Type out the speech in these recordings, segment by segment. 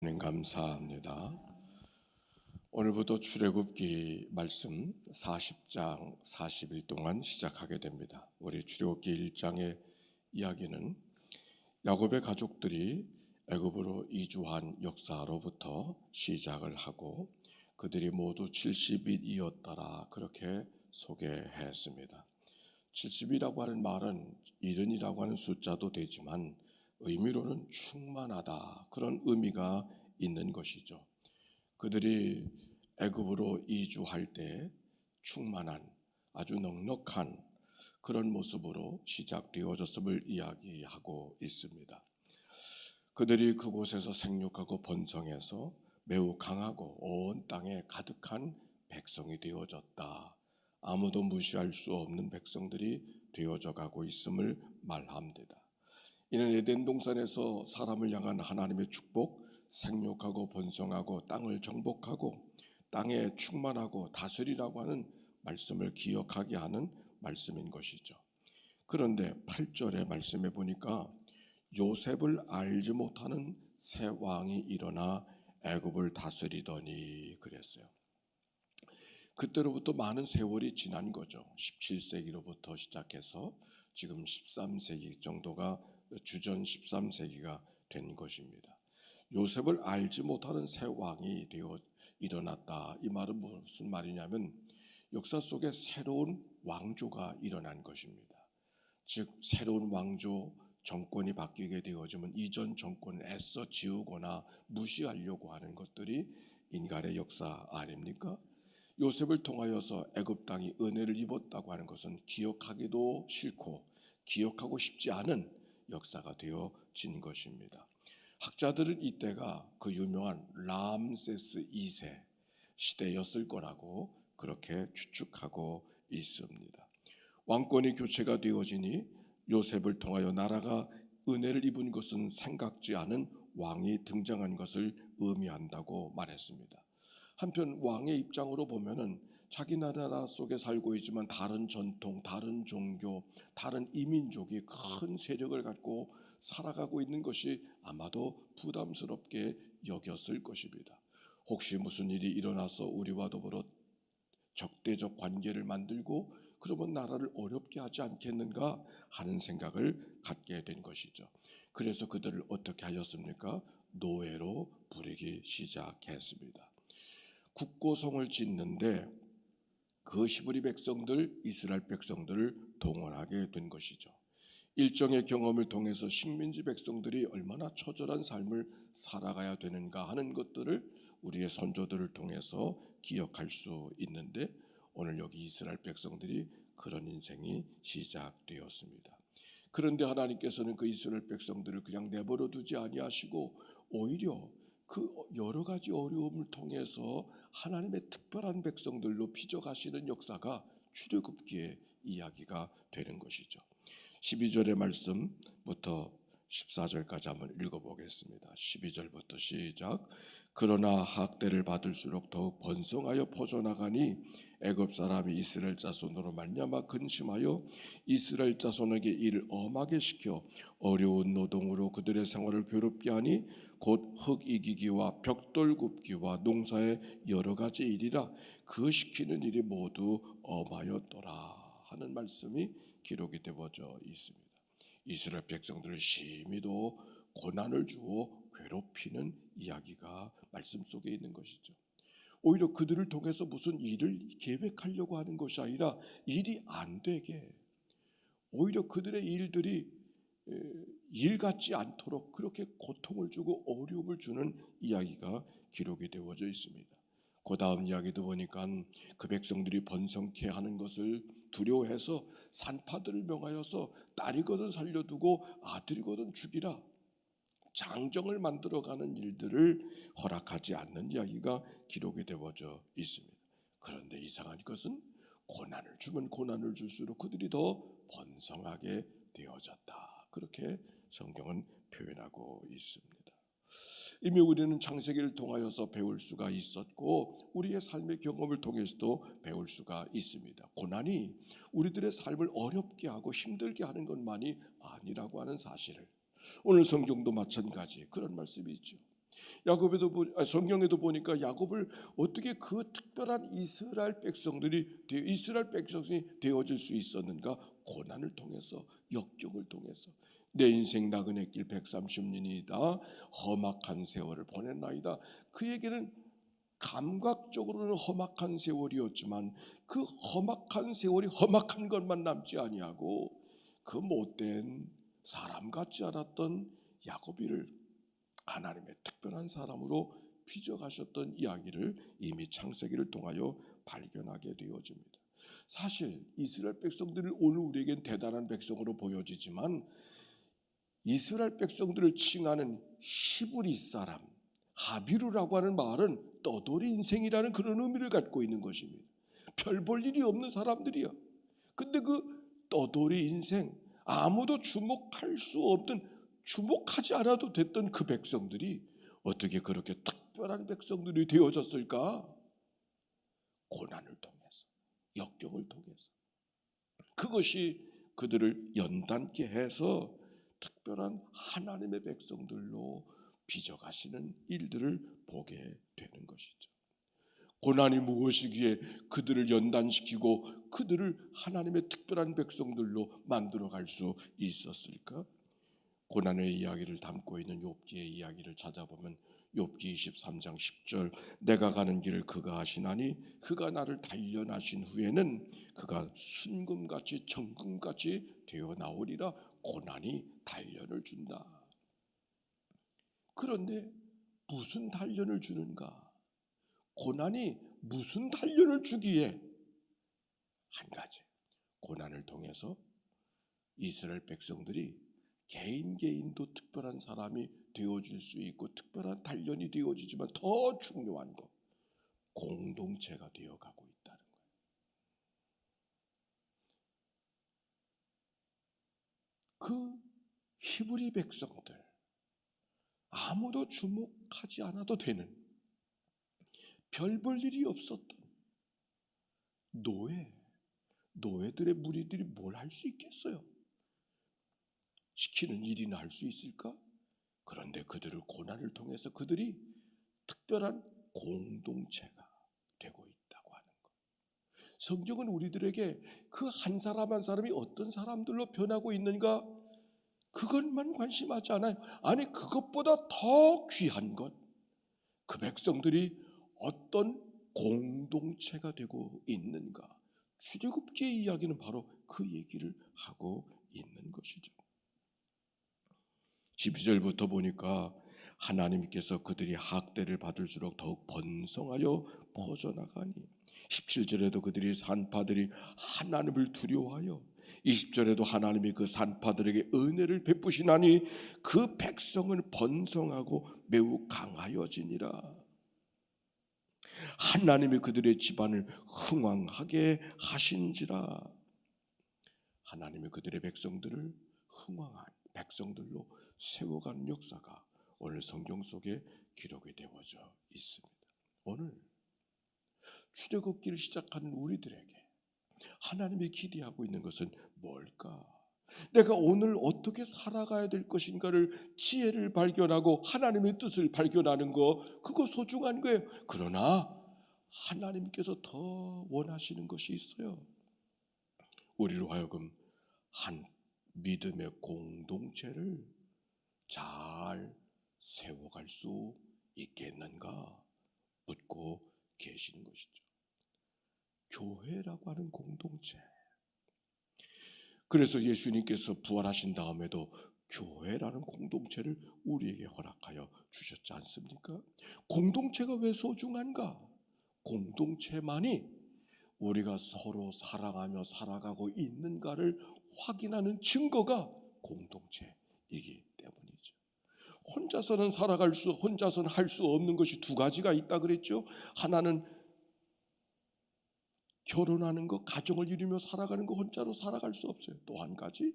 감사합니다. 오늘부터 출애굽기 말씀 40장 40일 동안 시작하게 됩니다. 우리 출애굽기 1장의 이야기는 야곱의 가족들이 애굽으로 이주한 역사로부터 시작을 하고 그들이 모두 70일이었더라 그렇게 소개했습니다. 70이라고 하는 말은 70이라고 하는 숫자도 되지만 의미로는 충만하다 그런 의미가 있는 것이죠. 그들이 애굽으로 이주할 때 충만한 아주 넉넉한 그런 모습으로 시작되어졌음을 이야기하고 있습니다. 그들이 그곳에서 생육하고 번성해서 매우 강하고 온 땅에 가득한 백성이 되어졌다. 아무도 무시할 수 없는 백성들이 되어져 가고 있음을 말합니다. 이는 에덴 동산에서 사람을 향한 하나님의 축복, 생육하고 번성하고 땅을 정복하고 땅에 충만하고 다스리라고 하는 말씀을 기억하게 하는 말씀인 것이죠. 그런데 8절의 말씀에 보니까 요셉을 알지 못하는 새 왕이 일어나 애굽을 다스리더니 그랬어요. 그때로부터 많은 세월이 지난 거죠. 17세기로부터 시작해서 지금 13세기 정도가 주전 13세기가 된 것입니다. 요셉을 알지 못하는 새 왕이 되어 일어났다. 이 말은 무슨 말이냐면 역사 속에 새로운 왕조가 일어난 것입니다. 즉 새로운 왕조 정권이 바뀌게 되어지면 이전 정권을 애써 지우거나 무시하려고 하는 것들이 인간의 역사 아닙니까? 요셉을 통하여서 애굽 땅이 은혜를 입었다고 하는 것은 기억하기도 싫고 기억하고 싶지 않은 역사가 되어진 것입니다. 학자들은 이때가 그 유명한 람세스 2세 시대였을 거라고 그렇게 추측하고 있습니다. 왕권이 교체가 되어지니 요셉을 통하여 나라가 은혜를 입은 것은 생각지 않은 왕이 등장한 것을 의미한다고 말했습니다. 한편 왕의 입장으로 보면은 자기 나라 속에 살고 있지만 다른 전통, 다른 종교, 다른 이민족이 큰 세력을 갖고 살아가고 있는 것이 아마도 부담스럽게 여겼을 것입니다. 혹시 무슨 일이 일어나서 우리와 더불어 적대적 관계를 만들고 그러면 나라를 어렵게 하지 않겠는가 하는 생각을 갖게 된 것이죠. 그래서 그들을 어떻게 하였습니까? 노예로 부리기 시작했습니다. 국고성을 짓는데 그 히브리 백성들, 이스라엘 백성들을 동원하게 된 것이죠. 일정의 경험을 통해서 식민지 백성들이 얼마나 처절한 삶을 살아가야 되는가 하는 것들을 우리의 선조들을 통해서 기억할 수 있는데 오늘 여기 이스라엘 백성들이 그런 인생이 시작되었습니다. 그런데 하나님께서는 그 이스라엘 백성들을 그냥 내버려 두지 아니하시고 오히려 그 여러 가지 어려움을 통해서 하나님의 특별한 백성들로 빚어가시는 역사가 출애굽기의 이야기가 되는 것이죠. 12절의 말씀부터 14절까지 한번 읽어보겠습니다. 12절부터 시작. 그러나 학대를 받을수록 더욱 번성하여 퍼져나가니 애굽 사람이 이스라엘 자손으로 말미암아 근심하여 이스라엘 자손에게 일을 엄하게 시켜 어려운 노동으로 그들의 생활을 괴롭게 하니 곧 흙 이기기와 벽돌 굽기와 농사의 여러 가지 일이라 그 시키는 일이 모두 엄하였더라 하는 말씀이 기록이 되어져 있습니다. 이스라엘 백성들을 심히도 고난을 주어 괴롭히는 이야기가 말씀 속에 있는 것이죠. 오히려 그들을 통해서 무슨 일을 계획하려고 하는 것이 아니라 일이 안 되게 오히려 그들의 일들이 일 같지 않도록 그렇게 고통을 주고 어려움을 주는 이야기가 기록이 되어져 있습니다. 그 다음 이야기도 보니까 그 백성들이 번성케 하는 것을 두려워해서 산파들을 명하여서 딸이거든 살려두고 아들이거든 죽이라 장정을 만들어가는 일들을 허락하지 않는 이야기가 기록이 되어져 있습니다. 그런데 이상한 것은 고난을 주면 고난을 줄수록 그들이 더 번성하게 되어졌다. 그렇게 성경은 표현하고 있습니다. 이미 우리는 창세기를 통하여서 배울 수가 있었고 우리의 삶의 경험을 통해서도 배울 수가 있습니다. 고난이 우리들의 삶을 어렵게 하고 힘들게 하는 것만이 아니라고 하는 사실을 오늘 성경도 마찬가지 그런 말씀이 있죠. 성경에도 보니까 야곱을 어떻게 그 특별한 이스라엘 백성이 되어질 수 있었는가? 고난을 통해서, 역경을 통해서. 내 인생 나그네 길 130년이다 험악한 세월을 보냈나이다. 그에게는 감각적으로는 험악한 세월이었지만 그 험악한 세월이 험악한 것만 남지 아니하고 그 못된 사람 같지 않았던 야곱이를 하나님의 특별한 사람으로 빚어가셨던 이야기를 이미 창세기를 통하여 발견하게 되어집니다. 사실 이스라엘 백성들은 오늘 우리에겐 대단한 백성으로 보여지지만 이스라엘 백성들을 칭하는 히브리 사람 하비루라고 하는 말은 떠돌이 인생이라는 그런 의미를 갖고 있는 것입니다. 별 볼 일이 없는 사람들이야. 근데 그 떠돌이 인생, 아무도 주목하지 않아도 됐던 그 백성들이 어떻게 그렇게 특별한 백성들이 되어졌을까? 고난을 통해서, 역경을 통해서. 그것이 그들을 연단케 해서 특별한 하나님의 백성들로 빚어가시는 일들을 보게 되는 것이죠. 고난이 무엇이기에 그들을 연단시키고 그들을 하나님의 특별한 백성들로 만들어갈 수 있었을까? 고난의 이야기를 담고 있는 욥기의 이야기를 찾아보면 욥기 23장 10절 내가 가는 길을 그가 아시나니 그가 나를 단련하신 후에는 그가 순금같이 정금같이 되어 나오리라. 고난이 단련을 준다. 그런데 무슨 단련을 주는가? 고난이 무슨 단련을 주기에? 한 가지, 고난을 통해서 이스라엘 백성들이 개인도 특별한 사람이 되어질 수 있고 특별한 단련이 되어지지만 더 중요한 것, 공동체가 되어가고 있다는 거예요. 그 히브리 백성들, 아무도 주목하지 않아도 되는, 별 볼 일이 없었던 노예들의 무리들이 뭘 할 수 있겠어요? 시키는 일이나 할 수 있을까? 그런데 그들을 고난을 통해서 그들이 특별한 공동체가 되고 있다고 하는 것. 성경은 우리들에게 그 한 사람 한 사람이 어떤 사람들로 변하고 있는가 그것만 관심하지 않아요. 아니 그것보다 더 귀한 것, 그 백성들이 어떤 공동체가 되고 있는가. 출애굽기의 이야기는 바로 그 얘기를 하고 있는 것이죠. 12절부터 보니까 하나님께서 그들이 학대를 받을수록 더욱 번성하여 퍼져나가니 17절에도 그들이 산파들이 하나님을 두려워하여 20절에도 하나님이 그 산파들에게 은혜를 베푸시나니 그 백성은 번성하고 매우 강하여지니라. 하나님이 그들의 집안을 흥왕하게 하신지라. 하나님이 그들의 백성들을 흥왕한 백성들로 세워가는 역사가 오늘 성경 속에 기록이 되어져 있습니다. 오늘 출애굽기를 시작하는 우리들에게 하나님이 기대하고 있는 것은 뭘까? 내가 오늘 어떻게 살아가야 될 것인가를 지혜를 발견하고 하나님의 뜻을 발견하는 거, 그거 소중한 거예요. 그러나 하나님께서 더 원하시는 것이 있어요. 우리로 하여금 한 믿음의 공동체를 잘 세워갈 수 있겠는가 묻고 계시는 것이죠. 교회라고 하는 공동체. 그래서 예수님께서 부활하신 다음에도 교회라는 공동체를 우리에게 허락하여 주셨지 않습니까? 공동체가 왜 소중한가? 공동체만이 우리가 서로 사랑하며 살아가고 있는가를 확인하는 증거가 공동체이기 때문이죠. 혼자서는 할 수 없는 것이 두 가지가 있다 그랬죠. 하나는 결혼하는 것, 가정을 이루며 살아가는 것, 혼자로 살아갈 수 없어요. 또 한 가지,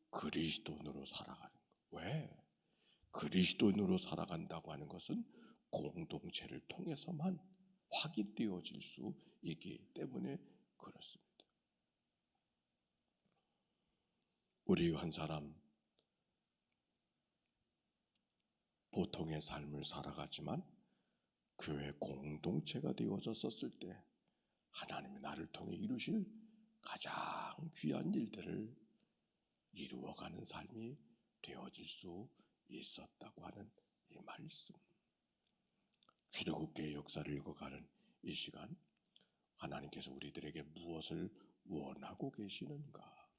그리스도인으로 살아가는 것. 왜? 그리스도인으로 살아간다고 하는 것은 공동체를 통해서만 확인되어질 수 있기 때문에 그렇습니다. 우리 한 사람 보통의 삶을 살아가지만 교회 공동체가 되어졌었을 때 하나님이 나를 통해 이루실 가장 귀한 일들을 이루어가는 삶이 되어질 수 있었다고 하는 이 말씀. 출애굽기의 역사를 읽어가는 이 시간, 하나님께서 우리들에게 무엇을 원하고 계시는가?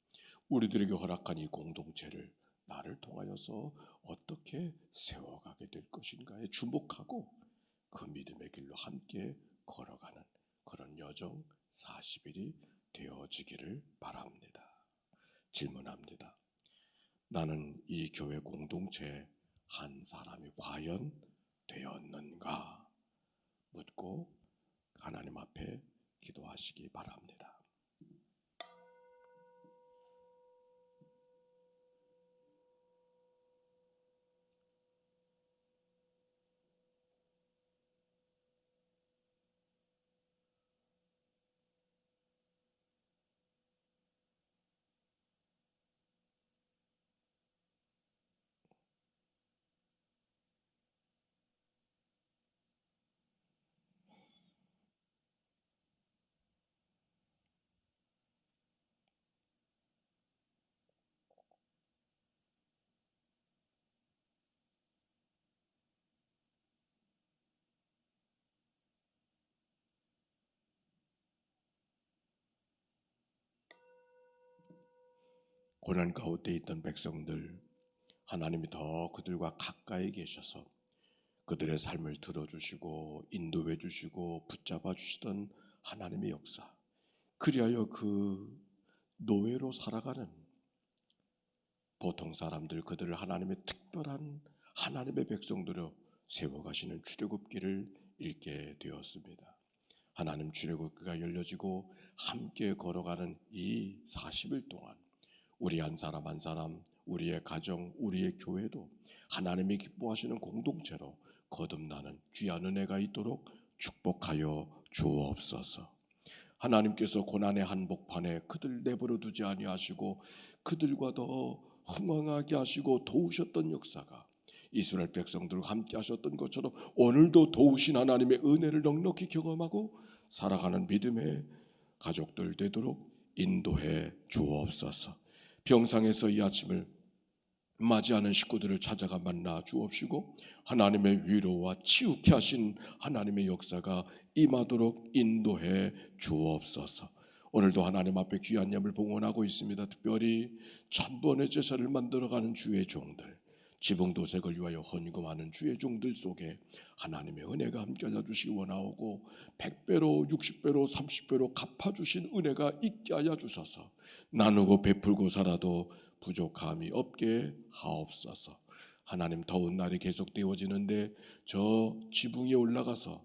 우리들에게 허락한 이 공동체를 나를 통하여서 어떻게 세워가게 될 것인가에 주목하고 그 믿음의 길로 함께 걸어가는 그런 여정 40일이 되어지기를 바랍니다. 질문합니다. 나는 이 교회 공동체의 한 사람이 과연 되었는가? 묻고 하나님 앞에 기도하시기 바랍니다. 고난 가운데 있던 백성들, 하나님이 더 그들과 가까이 계셔서 그들의 삶을 들어주시고 인도해 주시고 붙잡아 주시던 하나님의 역사, 그리하여 그 노예로 살아가는 보통 사람들, 그들을 하나님의 특별한 하나님의 백성들로 세워가시는 출애굽기를 읽게 되었습니다. 하나님 출애굽기가 열려지고 함께 걸어가는 이 40일 동안 우리 한 사람 한 사람, 우리의 가정, 우리의 교회도 하나님이 기뻐하시는 공동체로 거듭나는 귀한 은혜가 있도록 축복하여 주옵소서. 하나님께서 고난의 한복판에 그들 내버려 두지 아니하시고 그들과 더 흥왕하게 하시고 도우셨던 역사가 이스라엘 백성들과 함께 하셨던 것처럼 오늘도 도우신 하나님의 은혜를 넉넉히 경험하고 살아가는 믿음의 가족들 되도록 인도해 주옵소서. 병상에서 이 아침을 맞이하는 식구들을 찾아가 만나 주옵시고 하나님의 위로와 치유케 하신 하나님의 역사가 임하도록 인도해 주옵소서. 오늘도 하나님 앞에 귀한 예물 봉헌하고 있습니다. 특별히 천번의 제사를 만들어가는 주의 종들, 지붕도색을 위하여 헌금하는 주의 종들 속에 하나님의 은혜가 함께하여 주시기 원하오고 100배로 60배로 30배로 갚아주신 은혜가 있게 하여 주소서. 나누고 베풀고 살아도 부족함이 없게 하옵소서. 하나님, 더운 날이 계속되어지는데 저 지붕에 올라가서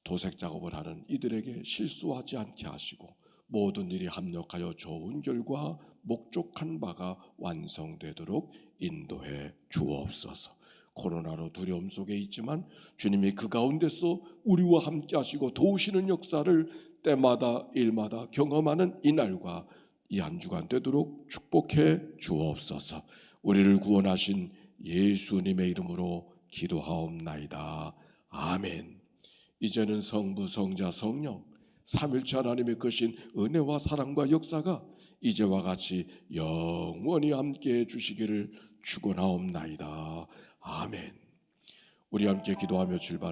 도색 작업을 하는 이들에게 실수하지 않게 하시고 모든 일이 합력하여 좋은 결과 목적한 바가 완성되도록 인도해 주옵소서. 코로나로 두려움 속에 있지만 주님이 그 가운데서 우리와 함께 하시고 도우시는 역사를 때마다 일마다 경험하는 이날과 이 한 주간 되도록 축복해 주옵소서. 우리를 구원하신 예수님의 이름으로 기도하옵나이다. 아멘. 이제는 성부, 성자, 성령 삼일체 하나님의 크신 은혜와 사랑과 역사가 이제와 같이 영원히 함께해 주시기를 축원하옵나이다. 아멘. 우리 함께 기도하며 출발.